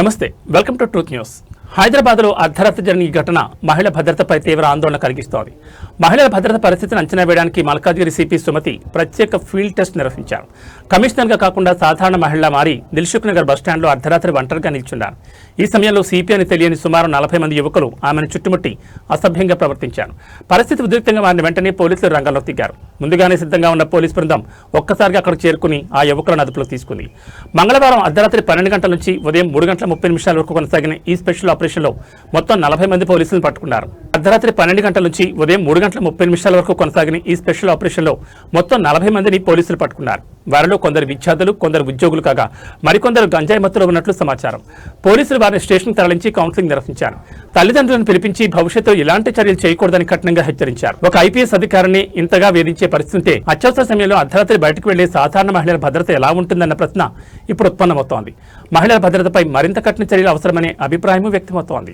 నమస్తే, welcome to truth news. హైదరాబాద్లో అర్ధరాత్రి జరిగిన ఈ ఘటన మహిళల భద్రతపై తీవ్ర ఆందోళన కలిగిస్తోంది. మహిళల భద్రత పరిస్థితిని అంచనా వేయడానికి మల్కాజ్గిరి సిపి సుమతి ప్రత్యేక ఫీల్డ్ టెస్ట్ నిర్వహించారు. కమిషనర్గా కాకుండా సాధారణ మహిళ మారి దిల్సుఖ్ నగర్ బస్టాండ్లో అర్ధరాత్రి ఒంటరిగా నిల్చున్నారు. ఈ సమయంలో సిపి అని తెలియని సుమారు 40 మంది యువకులు ఆమెను చుట్టుముట్టి అసభ్యంగా ప్రవర్తించారు. పరిస్థితి ఉద్రిక్తంగా మారిన వెంటనే పోలీసులు రంగంలోకి దిగారు. ముందుగానే సిద్ధంగా ఉన్న పోలీసు బృందం ఒక్కసారిగా అక్కడికి చేరుకుని ఆ యువకులను అదుపులోకి తీసుకుంది. మంగళవారం అర్ధరాత్రి 12 గంటల నుంచి ఉదయం 3:30 వరకు కొనసాగిన ఈ స్పెషల్ ఆపరేషన్లో మొత్తం 40 మంది పోలీసులను పట్టుకున్నారు. అర్ధరాత్రి 12 గంటల నుంచి ఉదయం 3:30 వరకు కొనసాగిన ఈ స్పెషల్ ఆపరేషన్లో మొత్తం 40 మందిని పోలీసులు పట్టుకున్నారు. వారిలో కొందరు విద్యార్థులు, కొందరు ఉద్యోగులు కాగా మరికొందరు గంజాయి మత్తులో ఉన్నట్లు సమాచారం. పోలీసులు వారిని స్టేషన్కి తరలించి కౌన్సిలింగ్ నిర్వహించారు. తల్లిదండ్రులను పిలిపించి భవిష్యత్తులో ఇలాంటి చర్యలు చేయకూడదని కఠినంగా హెచ్చరించారు. ఒక ఐపీఎస్ అధికారిని ఇంతగా వేధించే పరిస్థితి ఉంటే అత్యవసర సమయంలో అర్ధరాత్రి బయటకు వెళ్లే సాధారణ మహిళల భద్రత ఎలా ఉంటుందన్న ప్రశ్న ఇప్పుడు ఉత్పన్నమవుతోంది. మహిళల భద్రతపై మరింత కఠిన చర్యలు అవసరమనే అభిప్రాయం వ్యక్తమవుతోంది.